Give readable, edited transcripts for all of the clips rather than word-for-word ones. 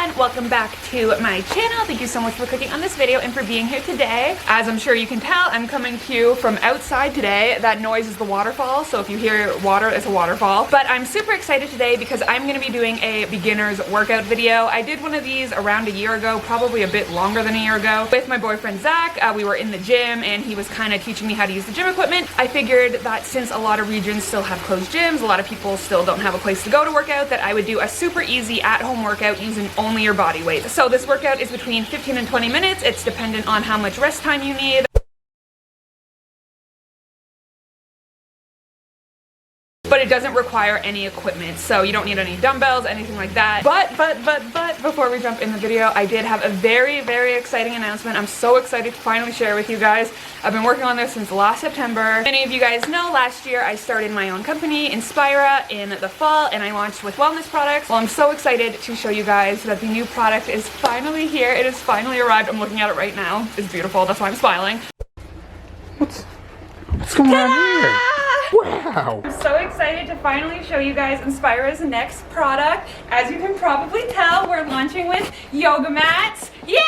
everyone, welcome back to my channel. Thank you so much for clicking on this video and for being here today. As I'm sure you can tell, I'm coming to you from outside today. That noise is the waterfall, so if you hear water, it's a waterfall. But I'm super excited today because I'm going to be doing a beginner's workout video. I did one of these around a year ago, probably a bit longer than a year ago, with my boyfriend Zach. We were in the gym and he was kind of teaching me how to use the gym equipment. I figured that since a lot of regions still have closed gyms, a lot of people still don't have a place to go to work out, that I would do a super easy at-home workout using only your body weight. So this workout is between 15 and 20 minutes. It's dependent on how much rest time you need. But it doesn't require any equipment, so you don't need any dumbbells, anything like that. But before we jump in the video, I did have a very, very exciting announcement. I'm so excited to finally share with you guys. I've been working on this since last September. Many of you guys know last year I started my own company, Inspira, in the fall, and I launched with wellness products. Well, I'm so excited to show you guys that the new product is finally here. It has finally arrived. I'm looking at it right now. It's beautiful, that's why I'm smiling. What's going on here? Wow! I'm so excited to finally show you guys Inspira's next product. As you can probably tell, we're launching with yoga mats. Yay!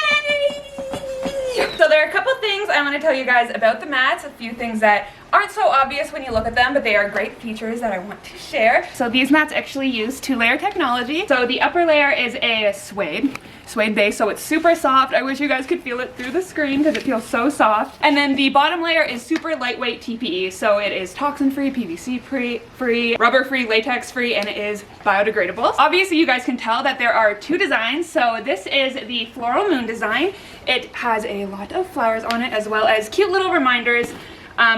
So there are a couple things I want to tell you guys about the mats, a few things that aren't so obvious when you look at them, but they are great features that I want to share. So these mats actually use 2-layer technology. So the upper layer is a suede base, so it's super soft. I wish you guys could feel it through the screen because it feels so soft. And then the bottom layer is super lightweight TPE, so it is toxin-free, PVC-free, rubber-free, latex-free, and it is biodegradable. Obviously, you guys can tell that there are two designs. So this is the Floral Moon design. It has a lot of flowers on it, as well as cute little reminders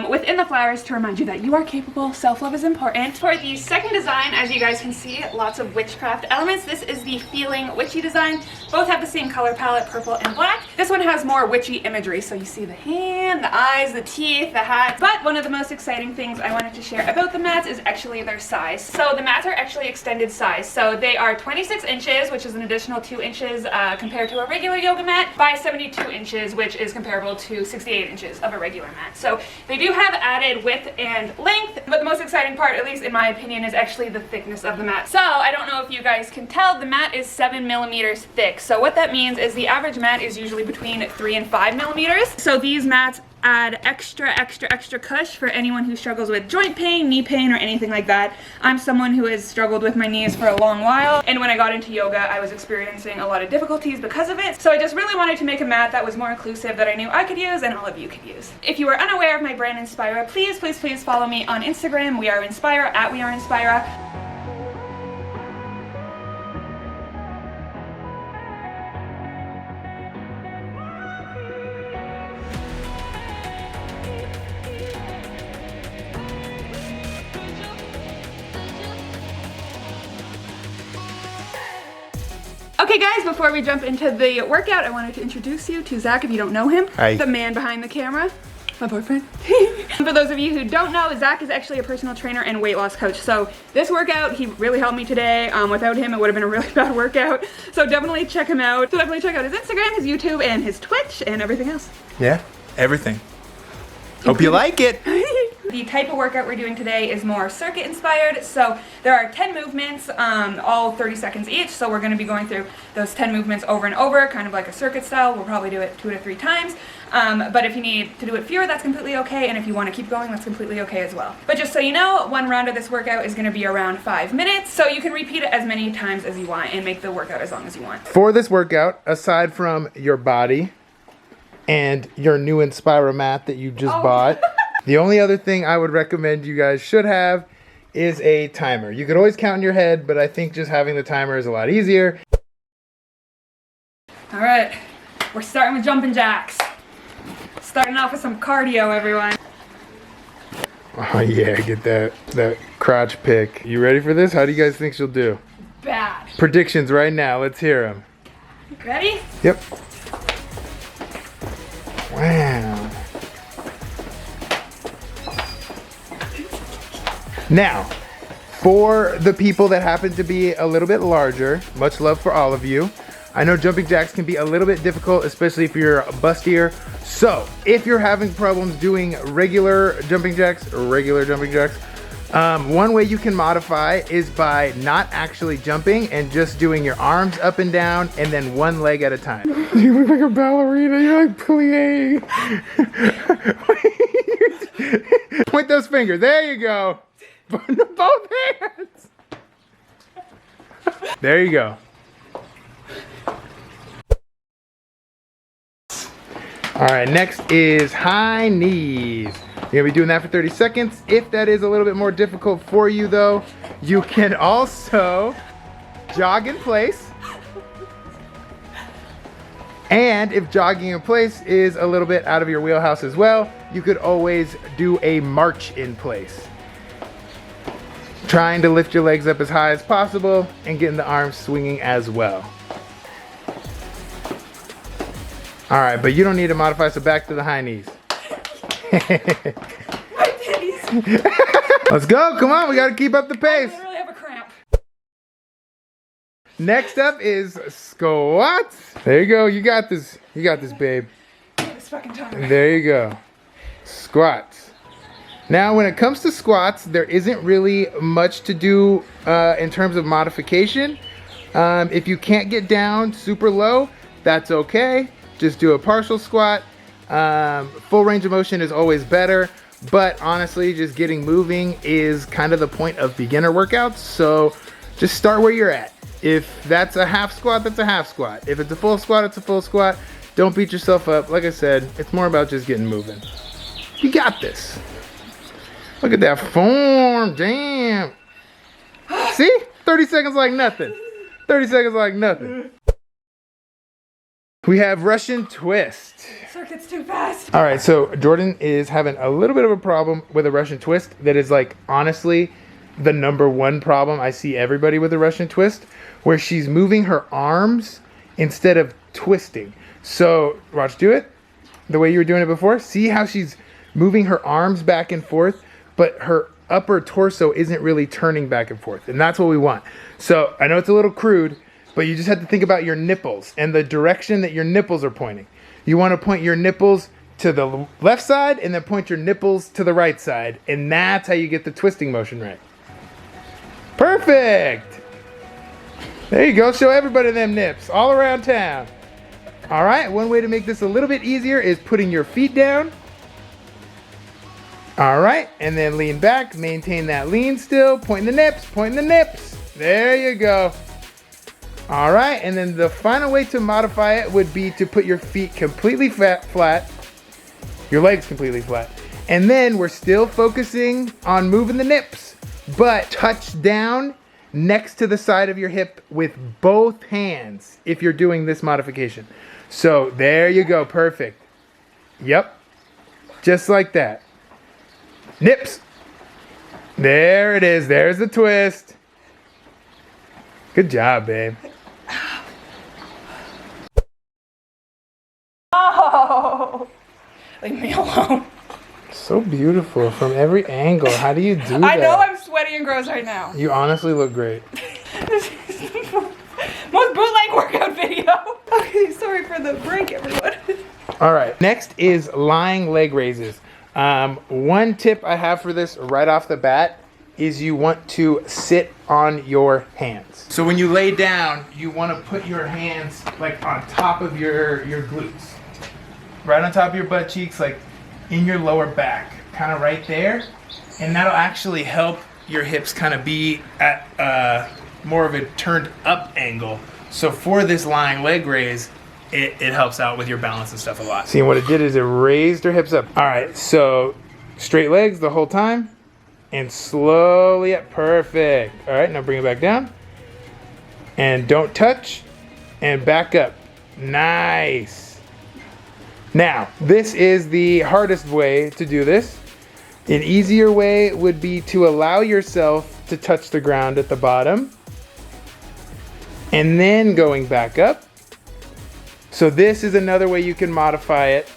within the flowers to remind you that you are capable. Self-love is important. For the second design, as you guys can see, lots of witchcraft elements. This is the Feeling Witchy design. Both have the same color palette, purple and black. This one has more witchy imagery, so you see the hand, the eyes, the teeth, the hat. But one of the most exciting things I wanted to share about the mats is actually their size. So the mats are actually extended size. So they are 26 inches, which is an additional 2 inches compared to a regular yoga mat, by 72 inches, which is comparable to 68 inches of a regular mat. So they do have added width and length, but the most exciting part, at least in my opinion, is actually the thickness of the mat. So I don't know if you guys can tell, the mat is 7 millimeters thick. So what that means is the average mat is usually between 3 and 5 millimeters. So these mats add extra cush for anyone who struggles with joint pain, knee pain, or anything like that. I'm someone who has struggled with my knees for a long while, and when I got into yoga, I was experiencing a lot of difficulties because of it. So I just really wanted to make a mat that was more inclusive, that I knew I could use and all of you could use. If you are unaware of my brand Inspira, please follow me on Instagram. We are Inspira, at We Are Inspira. Okay guys, before we jump into the workout, I wanted to introduce you to Zach, if you don't know him. Hi. The man behind the camera, my boyfriend. For those of you who don't know, Zach is actually a personal trainer and weight loss coach. So this workout, he really helped me today. Without him, it would have been a really bad workout. So definitely check him out. So definitely check out his Instagram, his YouTube, and his Twitch, and everything else. Yeah, everything. Hope you like it. The type of workout we're doing today is more circuit inspired. So there are 10 movements, all 30 seconds each. So we're going to be going through those 10 movements over and over, kind of like a circuit style. We'll probably do it 2 to 3 times. But if you need to do it fewer, that's completely okay. And if you want to keep going, that's completely okay as well. But just so you know, one round of this workout is going to be around 5 minutes. So you can repeat it as many times as you want and make the workout as long as you want. For this workout, aside from your body and your new Inspira mat that you just bought, the only other thing I would recommend you guys should have is a timer. You could always count in your head, but I think just having the timer is a lot easier. All right, we're starting with jumping jacks. Starting off with some cardio, everyone. Oh yeah, get that crotch pick. You ready for this? How do you guys think she'll do? Bad. Predictions right now, let's hear them. Ready? Yep. Wow. Now, for the people that happen to be a little bit larger, much love for all of you. I know jumping jacks can be a little bit difficult, especially if you're bustier. So, if you're having problems doing regular jumping jacks, One way you can modify is by not actually jumping and just doing your arms up and down and then one leg at a time. You look like a ballerina, you're like plie. Point those fingers, there you go. Both hands. There you go. All right, next is high knees. You're gonna be doing that for 30 seconds. If that is a little bit more difficult for you though, you can also jog in place. And if jogging in place is a little bit out of your wheelhouse as well, you could always do a march in place. Trying to lift your legs up as high as possible and getting the arms swinging as well. All right, but you don't need to modify, so back to the high knees. My titties. Let's go, come on, we gotta keep up the pace. I literally have a cramp. Next up is squats. There you go, you got this, babe. This fucking time. There you go, squats. Now, when it comes to squats, there isn't really much to do in terms of modification. If you can't get down super low, that's okay. Just do a partial squat. Full range of motion is always better, but honestly, just getting moving is kind of the point of beginner workouts. So just start where you're at. If that's a half squat, that's a half squat. If it's a full squat, it's a full squat. Don't beat yourself up. Like I said, it's more about just getting moving. You got this. Look at that form, damn. See? 30 seconds like nothing. 30 seconds like nothing. We have Russian twist. Circuit's too fast. All right, so Jordan is having a little bit of a problem with a Russian twist that is like, honestly, the #1 problem I see everybody with a Russian twist, where she's moving her arms instead of twisting. So watch, do it the way you were doing it before. See how she's moving her arms back and forth, but her upper torso isn't really turning back and forth. And that's what we want. So I know it's a little crude, but you just have to think about your nipples and the direction that your nipples are pointing. You want to point your nipples to the left side and then point your nipples to the right side. And that's how you get the twisting motion right. Perfect. There you go. Show everybody them nips all around town. All right. One way to make this a little bit easier is putting your feet down. All right. And then lean back. Maintain that lean still. Point the nips. Point the nips. There you go. All right, and then the final way to modify it would be to put your feet completely flat, your legs completely flat. And then we're still focusing on moving the nips, but touch down next to the side of your hip with both hands if you're doing this modification. So there you go, perfect. Yep, just like that. Nips. There it is, there's the twist. Good job, babe. Oh, leave me alone. So beautiful from every angle. How do you do that? I know I'm sweaty and gross right now. You honestly look great. This is the most bootleg workout video. Okay, sorry for the break, everyone. All right, next is lying leg raises. One tip I have for this right off the bat is you want to sit on your hands. So when you lay down, you want to put your hands like on top of your glutes. Right on top of your butt cheeks, like in your lower back, kind of right there. And that'll actually help your hips kind of be at more of a turned up angle. So for this lying leg raise, it helps out with your balance and stuff a lot. See, what it did is it raised her hips up. All right, so straight legs the whole time. And slowly up, perfect. All right, now bring it back down. And don't touch, and back up. Nice. Now, this is the hardest way to do this. An easier way would be to allow yourself to touch the ground at the bottom, and then going back up. So this is another way you can modify it.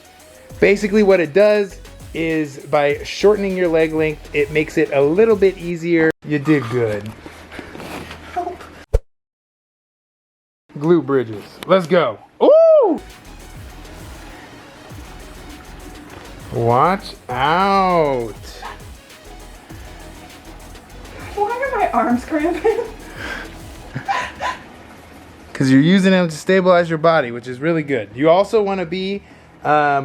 Basically what it does is by shortening your leg length, it makes it a little bit easier. You did good. Help. Glute bridges. Let's go. Ooh! Watch out. Why are my arms cramping? Because you're using them to stabilize your body, which is really good. You also want to be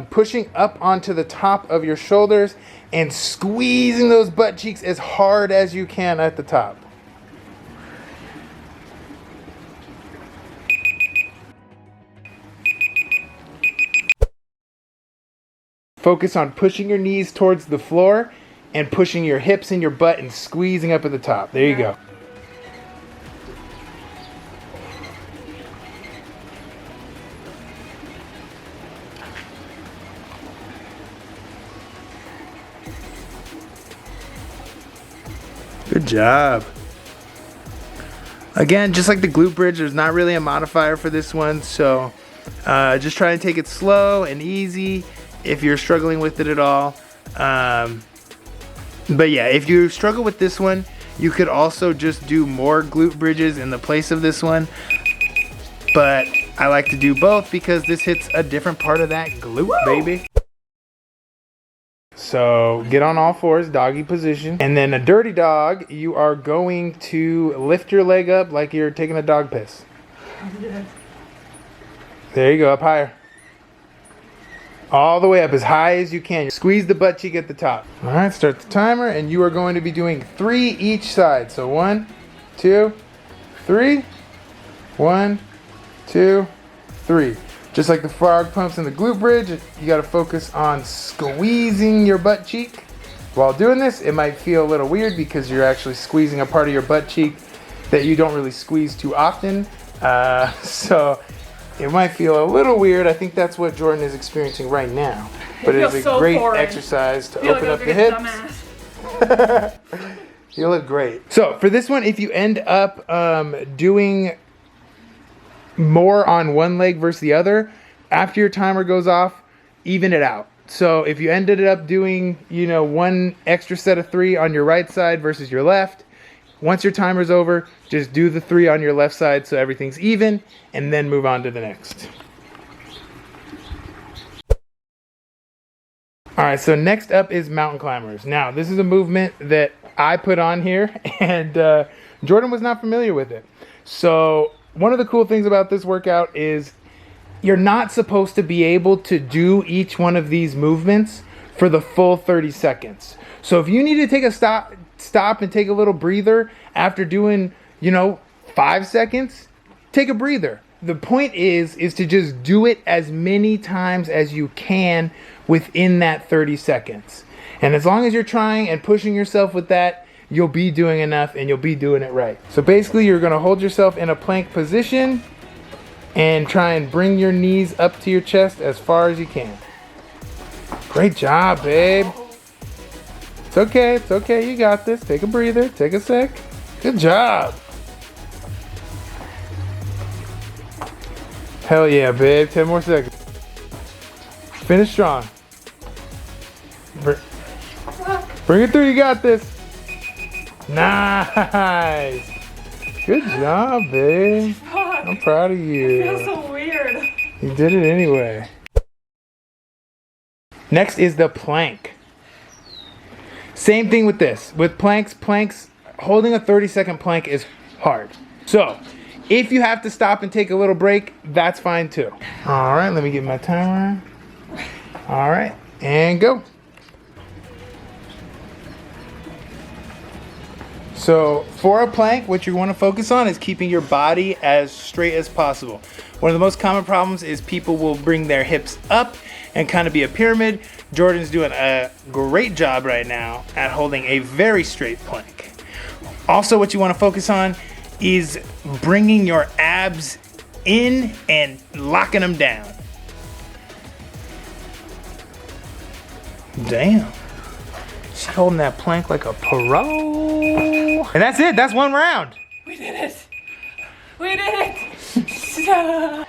pushing up onto the top of your shoulders and squeezing those butt cheeks as hard as you can at the top. Focus on pushing your knees towards the floor and pushing your hips and your butt and squeezing up at the top. There you go. Good job. Again, just like the glute bridge, there's not really a modifier for this one, so just try and take it slow and easy if you're struggling with it at all. But yeah, if you struggle with this one, you could also just do more glute bridges in the place of this one. But I like to do both because this hits a different part of that glute, baby. So get on all fours, doggy position. And then a dirty dog, you are going to lift your leg up like you're taking a dog piss. There you go, up higher. All the way up as high as you can. Squeeze the butt cheek at the top. All right, start the timer, and you are going to be doing 3 each side. So 1, 2, 3. 1, 2, 3. Just like the frog pumps and the glute bridge, you got to focus on squeezing your butt cheek. While doing this, it might feel a little weird because you're actually squeezing a part of your butt cheek that you don't really squeeze too often. So it might feel a little weird. I think that's what Jordan is experiencing right now. But it is a so great foreign. Exercise to open up the hips. Dumbass. You look great. So for this one, if you end up doing more on one leg versus the other, after your timer goes off, even it out. So if you ended up doing, one extra set of 3 on your right side versus your left, once your timer's over, just do the 3 on your left side so everything's even, and then move on to the next. All right, so next up is mountain climbers. Now, this is a movement that I put on here, and Jordan was not familiar with it. So one of the cool things about this workout is you're not supposed to be able to do each one of these movements for the full 30 seconds. So if you need to take a stop and take a little breather after doing, 5 seconds, take a breather. The point is to just do it as many times as you can within that 30 seconds. And as long as you're trying and pushing yourself with that, you'll be doing enough and you'll be doing it right. So basically you're gonna hold yourself in a plank position and try and bring your knees up to your chest as far as you can. Great job, babe. It's okay, you got this. Take a breather, take a sec. Good job. Hell yeah, babe, 10 more seconds. Finish strong. Bring it through, you got this. Nice. Good job, babe. Fuck. I'm proud of you. It feels so weird. You did it anyway. Next is the plank. Same thing with this. With planks, holding a 30-second plank is hard. So, if you have to stop and take a little break, that's fine too. All right, let me get my timer. All right, and go. So for a plank, what you want to focus on is keeping your body as straight as possible. One of the most common problems is people will bring their hips up and kind of be a pyramid. Jordan's doing a great job right now at holding a very straight plank. Also, what you want to focus on is bringing your abs in and locking them down. Damn. She's holding that plank like a pro. And that's it. That's one round. We did it. We did it.